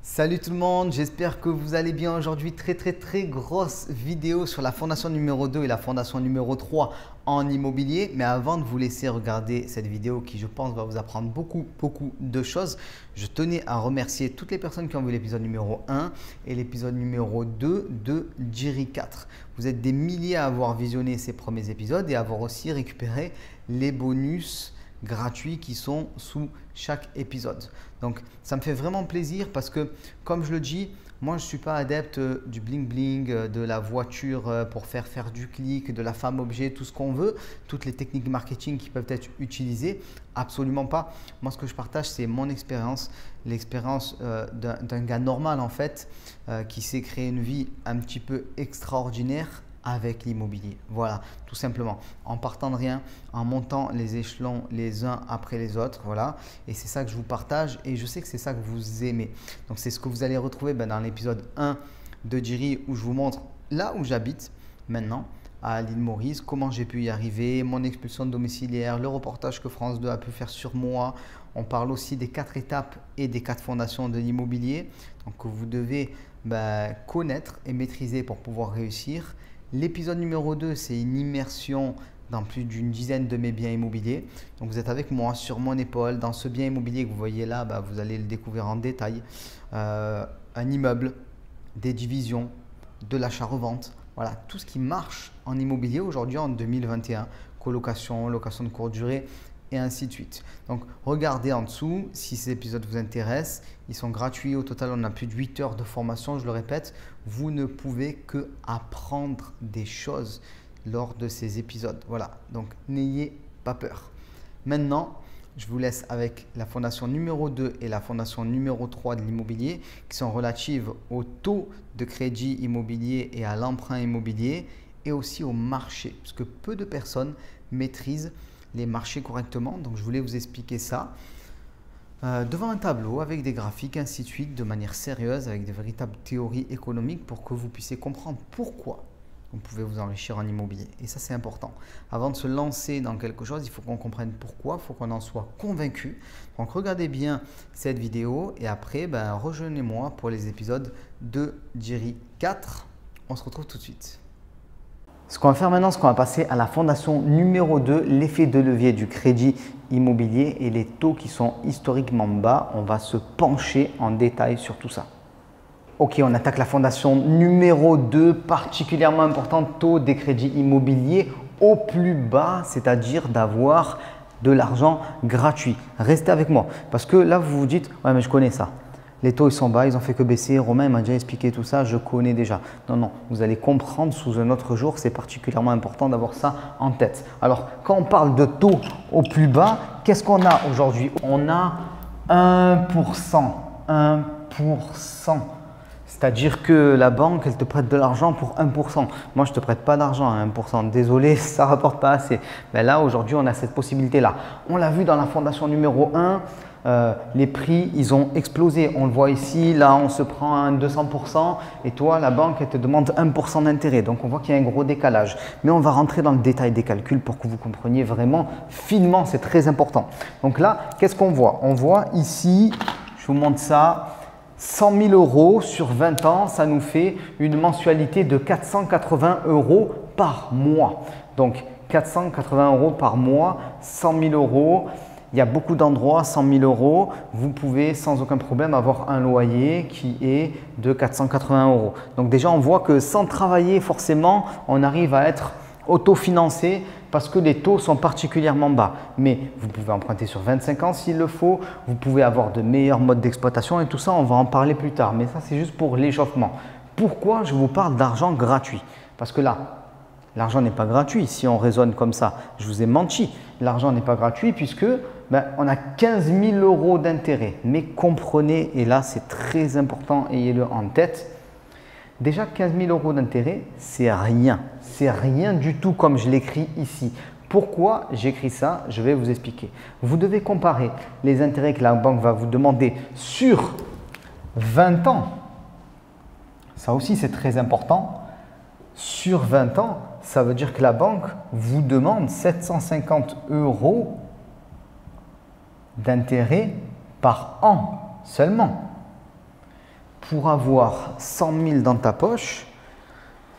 Salut tout le monde, j'espère que vous allez bien aujourd'hui. Très grosse vidéo sur la fondation numéro 2 et la fondation numéro 3 en immobilier. Mais avant de vous laisser regarder cette vidéo qui je pense va vous apprendre beaucoup de choses, je tenais à remercier toutes les personnes qui ont vu l'épisode numéro 1 et l'épisode numéro 2 de Jiri 4. Vous êtes des milliers à avoir visionné ces premiers épisodes et à avoir aussi récupéré les bonus gratuits qui sont sous chaque épisode. Donc ça me fait vraiment plaisir parce que comme je le dis, moi je ne suis pas adepte du bling bling, de la voiture pour faire du clic, de la femme objet, tout ce qu'on veut, toutes les techniques marketing qui peuvent être utilisées, absolument pas. Moi ce que je partage c'est mon expérience, l'expérience d'un gars normal en fait qui s'est créé une vie un petit peu extraordinaire avec l'immobilier. Voilà, tout simplement. En partant de rien, en montant les échelons les uns après les autres. Voilà. Et c'est ça que je vous partage et je sais que c'est ça que vous aimez. Donc, c'est ce que vous allez retrouver dans l'épisode 1 de Jiri où je vous montre là où j'habite maintenant à l'île Maurice, comment j'ai pu y arriver, mon expulsion domiciliaire, le reportage que France 2 a pu faire sur moi. On parle aussi des 4 étapes et des 4 fondations de l'immobilier que vous devez connaître et maîtriser pour pouvoir réussir. L'épisode numéro 2, c'est une immersion dans plus d'une dizaine de mes biens immobiliers. Donc, vous êtes avec moi sur mon épaule. Dans ce bien immobilier que vous voyez là, vous allez le découvrir en détail. Un immeuble, des divisions, de l'achat-revente. Voilà, tout ce qui marche en immobilier aujourd'hui en 2021. Colocation, location de courte durée et ainsi de suite. Donc, regardez en dessous si ces épisodes vous intéressent. Ils sont gratuits. Au total, on a plus de 8 heures de formation. Je le répète, vous ne pouvez que apprendre des choses lors de ces épisodes. Voilà, donc n'ayez pas peur. Maintenant, je vous laisse avec la fondation numéro 2 et la fondation numéro 3 de l'immobilier qui sont relatives au taux de crédit immobilier et à l'emprunt immobilier et aussi au marché, parce que peu de personnes maîtrisent les marchés correctement. Donc, je voulais vous expliquer ça devant un tableau avec des graphiques, ainsi de suite, de manière sérieuse, avec des véritables théories économiques pour que vous puissiez comprendre pourquoi vous pouvez vous enrichir en immobilier. Et ça, c'est important. Avant de se lancer dans quelque chose, il faut qu'on comprenne pourquoi, il faut qu'on en soit convaincu. Donc, regardez bien cette vidéo et après, rejoignez-moi pour les épisodes de Jiri 4. On se retrouve tout de suite. Ce qu'on va faire maintenant, c'est qu'on va passer à la fondation numéro 2, l'effet de levier du crédit immobilier et les taux qui sont historiquement bas. On va se pencher en détail sur tout ça. Ok, on attaque la fondation numéro 2, particulièrement important, taux des crédits immobiliers au plus bas, c'est-à-dire d'avoir de l'argent gratuit. Restez avec moi parce que là, vous vous dites « ouais, mais je connais ça ». Les taux ils sont bas, ils ont fait que baisser. Romain m'a déjà expliqué tout ça, je connais déjà. Non, vous allez comprendre sous un autre jour, c'est particulièrement important d'avoir ça en tête. Alors, quand on parle de taux au plus bas, qu'est-ce qu'on a aujourd'hui? On a 1%. 1%. C'est-à-dire que la banque, elle te prête de l'argent pour 1%. Moi, je ne te prête pas d'argent à 1%. Désolé, ça ne rapporte pas assez. Mais là, aujourd'hui, on a cette possibilité-là. On l'a vu dans la fondation numéro 1. Les prix, ils ont explosé. On le voit ici, là, on se prend un 200% et toi, la banque, elle te demande 1% d'intérêt. Donc, on voit qu'il y a un gros décalage. Mais on va rentrer dans le détail des calculs pour que vous compreniez vraiment finement, c'est très important. Donc là, qu'est-ce qu'on voit? On voit ici, je vous montre ça, 100 000 euros sur 20 ans, ça nous fait une mensualité de 480 euros par mois. Donc, 480 euros par mois, 100 000 euros. Il y a beaucoup d'endroits, 100 000 euros, vous pouvez sans aucun problème avoir un loyer qui est de 480 euros. Donc déjà, on voit que sans travailler forcément, on arrive à être autofinancé parce que les taux sont particulièrement bas. Mais vous pouvez emprunter sur 25 ans s'il le faut, vous pouvez avoir de meilleurs modes d'exploitation et tout ça, on va en parler plus tard. Mais ça, c'est juste pour l'échauffement. Pourquoi je vous parle d'argent gratuit? Parce que là, l'argent n'est pas gratuit si on raisonne comme ça. Je vous ai menti. L'argent n'est pas gratuit puisque on a 15 000 euros d'intérêt. Mais comprenez, et là c'est très important, ayez-le en tête. Déjà 15 000 euros d'intérêt, c'est rien. C'est rien du tout comme je l'écris ici. Pourquoi j'écris ça? Je vais vous expliquer. Vous devez comparer les intérêts que la banque va vous demander sur 20 ans. Ça aussi c'est très important. Sur 20 ans, ça veut dire que la banque vous demande 750 euros d'intérêt par an seulement. pour avoir 100 000 dans ta poche,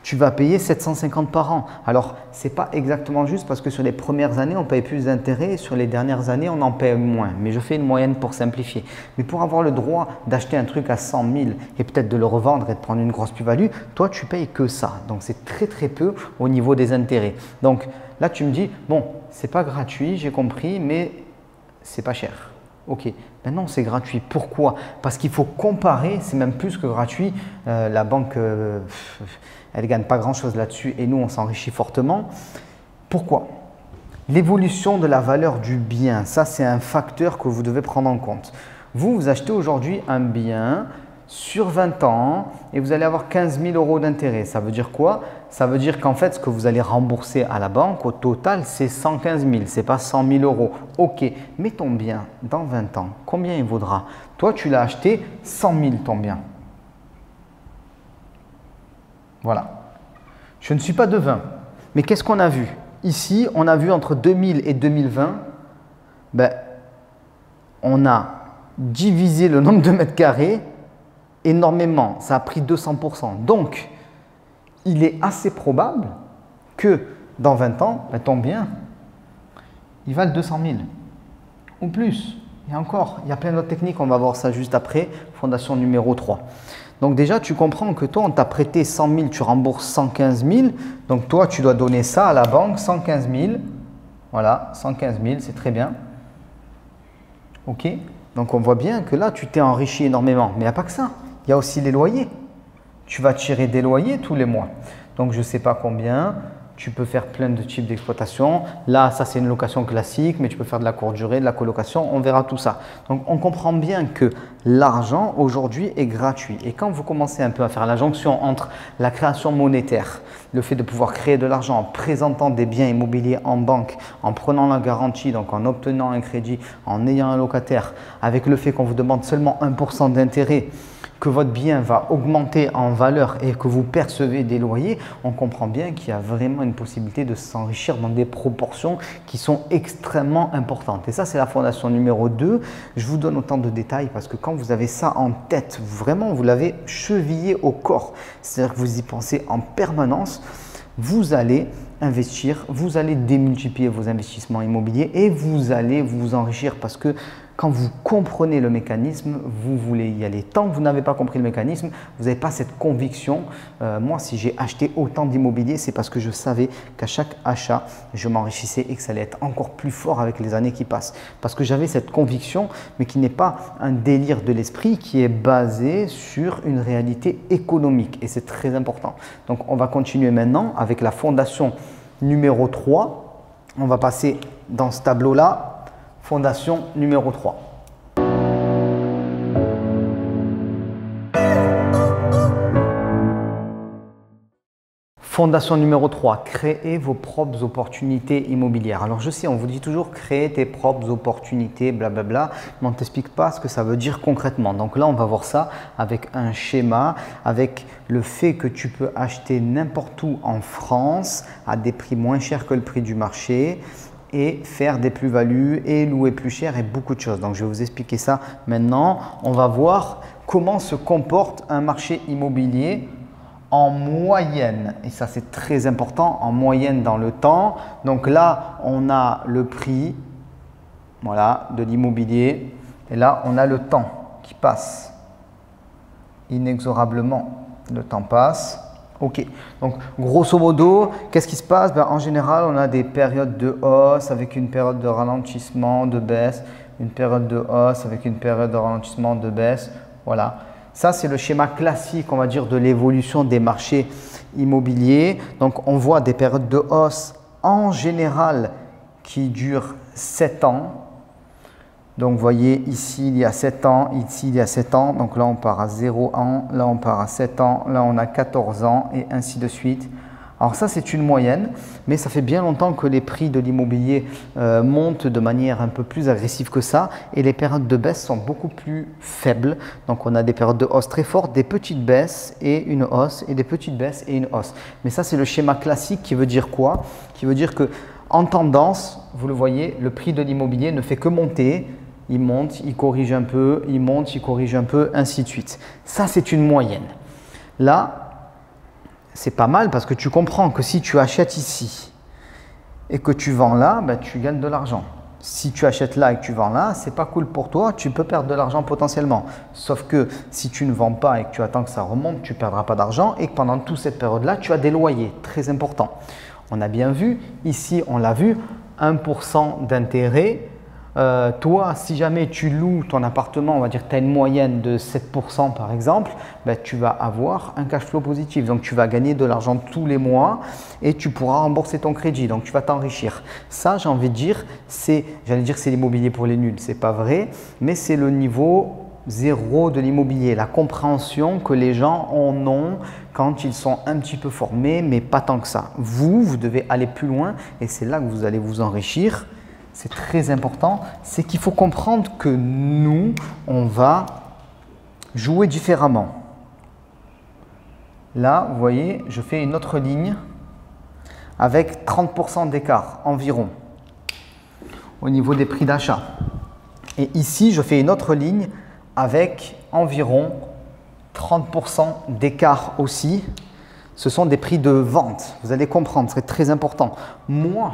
tu vas payer 750 par an. Alors, ce n'est pas exactement juste parce que sur les premières années, on paye plus d'intérêts. Sur les dernières années, on en paye moins. Mais je fais une moyenne pour simplifier. Mais pour avoir le droit d'acheter un truc à 100 000 et peut-être de le revendre et de prendre une grosse plus-value, toi, tu payes que ça. Donc, c'est très, très peu au niveau des intérêts. Donc, là, tu me dis, bon, ce n'est pas gratuit, j'ai compris, mais ce n'est pas cher. Ok, maintenant c'est gratuit. Pourquoi? Parce qu'il faut comparer, c'est même plus que gratuit. La banque, elle ne gagne pas grand-chose là-dessus et nous, on s'enrichit fortement. Pourquoi? L'évolution de la valeur du bien, ça c'est un facteur que vous devez prendre en compte. Vous achetez aujourd'hui un bien sur 20 ans et vous allez avoir 15 000 euros d'intérêt. Ça veut dire quoi? Ça veut dire qu'en fait, ce que vous allez rembourser à la banque, au total, c'est 115 000, ce n'est pas 100 000 euros. Ok, mais ton bien, dans 20 ans, combien il vaudra? Toi, tu l'as acheté 100 000 ton bien. Voilà. Je ne suis pas devin, mais qu'est-ce qu'on a vu? Ici, on a vu entre 2000 et 2020, on a divisé le nombre de mètres carrés énormément. Ça a pris 200%. Donc, il est assez probable que dans 20 ans, ton bien, il valent 200 000 ou plus. Et encore, il y a plein d'autres techniques, on va voir ça juste après, fondation numéro 3. Donc déjà, tu comprends que toi, on t'a prêté 100 000, tu rembourses 115 000. Donc toi, tu dois donner ça à la banque, 115 000. Voilà, 115 000, c'est très bien. Ok, donc on voit bien que là, tu t'es enrichi énormément. Mais il n'y a pas que ça, il y a aussi les loyers. Tu vas tirer des loyers tous les mois. Donc, je ne sais pas combien. Tu peux faire plein de types d'exploitation. Là, ça, c'est une location classique, mais tu peux faire de la courte durée, de la colocation. On verra tout ça. Donc, on comprend bien que l'argent, aujourd'hui, est gratuit. Et quand vous commencez un peu à faire la jonction entre la création monétaire, le fait de pouvoir créer de l'argent en présentant des biens immobiliers en banque, en prenant la garantie, donc en obtenant un crédit, en ayant un locataire, avec le fait qu'on vous demande seulement 1% d'intérêt, que votre bien va augmenter en valeur et que vous percevez des loyers, on comprend bien qu'il y a vraiment une possibilité de s'enrichir dans des proportions qui sont extrêmement importantes. Et ça, c'est la fondation numéro 2. Je vous donne autant de détails parce que quand vous avez ça en tête, vraiment, vous l'avez chevillé au corps. C'est-à-dire que vous y pensez en permanence, vous allez investir, vous allez démultiplier vos investissements immobiliers et vous allez vous enrichir parce que quand vous comprenez le mécanisme, vous voulez y aller. Tant que vous n'avez pas compris le mécanisme, vous n'avez pas cette conviction. Moi, si j'ai acheté autant d'immobilier, c'est parce que je savais qu'à chaque achat, je m'enrichissais et que ça allait être encore plus fort avec les années qui passent. Parce que j'avais cette conviction, mais qui n'est pas un délire de l'esprit, qui est basé sur une réalité économique. Et c'est très important. Donc, on va continuer maintenant avec la fondation numéro 3. On va passer dans ce tableau-là. Fondation numéro 3. Fondation numéro 3, créez vos propres opportunités immobilières. Alors je sais, on vous dit toujours créer tes propres opportunités, blablabla, mais on ne t'explique pas ce que ça veut dire concrètement. Donc là, on va voir ça avec un schéma, avec le fait que tu peux acheter n'importe où en France à des prix moins chers que le prix du marché et faire des plus-values et louer plus cher et beaucoup de choses. Donc, je vais vous expliquer ça maintenant. On va voir comment se comporte un marché immobilier en moyenne. Et ça, c'est très important, en moyenne dans le temps. Donc là, on a le prix voilà, de l'immobilier et là, on a le temps qui passe. Inexorablement, le temps passe. Ok, donc grosso modo, qu'est-ce qui se passe? En général, on a des périodes de hausse avec une période de ralentissement, de baisse, une période de hausse avec une période de ralentissement, de baisse. Voilà, ça c'est le schéma classique, on va dire, de l'évolution des marchés immobiliers. Donc on voit des périodes de hausse en général qui durent 7 ans. Donc, vous voyez, ici, il y a 7 ans, ici, il y a 7 ans. Donc là, on part à 0 ans, là, on part à 7 ans, là, on a 14 ans et ainsi de suite. Alors ça, c'est une moyenne, mais ça fait bien longtemps que les prix de l'immobilier montent de manière un peu plus agressive que ça et les périodes de baisse sont beaucoup plus faibles. Donc, on a des périodes de hausse très fortes, des petites baisses et une hausse et des petites baisses et une hausse. Mais ça, c'est le schéma classique qui veut dire quoi? Qui veut dire que en tendance, vous le voyez, le prix de l'immobilier ne fait que monter il monte, il corrige un peu, il monte, il corrige un peu, ainsi de suite. Ça, c'est une moyenne. Là, c'est pas mal parce que tu comprends que si tu achètes ici et que tu vends là, ben, tu gagnes de l'argent. Si tu achètes là et que tu vends là, c'est pas cool pour toi, tu peux perdre de l'argent potentiellement. Sauf que si tu ne vends pas et que tu attends que ça remonte, tu ne perdras pas d'argent et que pendant toute cette période-là, tu as des loyers, très important. On a bien vu, ici on l'a vu, 1% d'intérêt. Toi, si jamais tu loues ton appartement, on va dire que tu as une moyenne de 7% par exemple, ben, tu vas avoir un cash flow positif. Donc, tu vas gagner de l'argent tous les mois et tu pourras rembourser ton crédit. Donc, tu vas t'enrichir. Ça, j'ai envie de dire, j'allais dire c'est l'immobilier pour les nuls. Ce n'est pas vrai, mais c'est le niveau 0 de l'immobilier. La compréhension que les gens en ont quand ils sont un petit peu formés, mais pas tant que ça. Vous devez aller plus loin et c'est là que vous allez vous enrichir. C'est très important, c'est qu'il faut comprendre que nous, on va jouer différemment. Là, vous voyez, je fais une autre ligne avec 30% d'écart environ au niveau des prix d'achat. Et ici, je fais une autre ligne avec environ 30% d'écart aussi. Ce sont des prix de vente. Vous allez comprendre, c'est très important. Moi,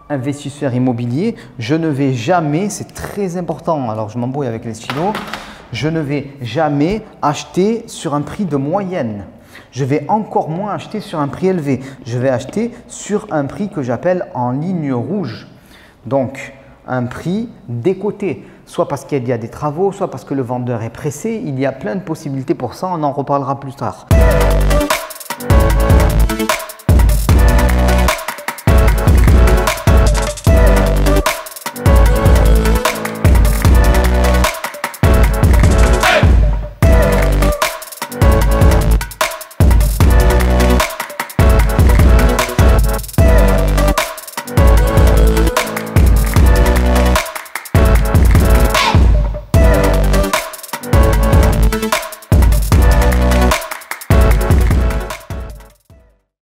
investisseur immobilier, je ne vais jamais, c'est très important, alors je m'embrouille avec les stylos, je ne vais jamais acheter sur un prix de moyenne. Je vais encore moins acheter sur un prix élevé. Je vais acheter sur un prix que j'appelle en ligne rouge. Donc, un prix décoté, soit parce qu'il y a des travaux, soit parce que le vendeur est pressé. Il y a plein de possibilités pour ça, on en reparlera plus tard.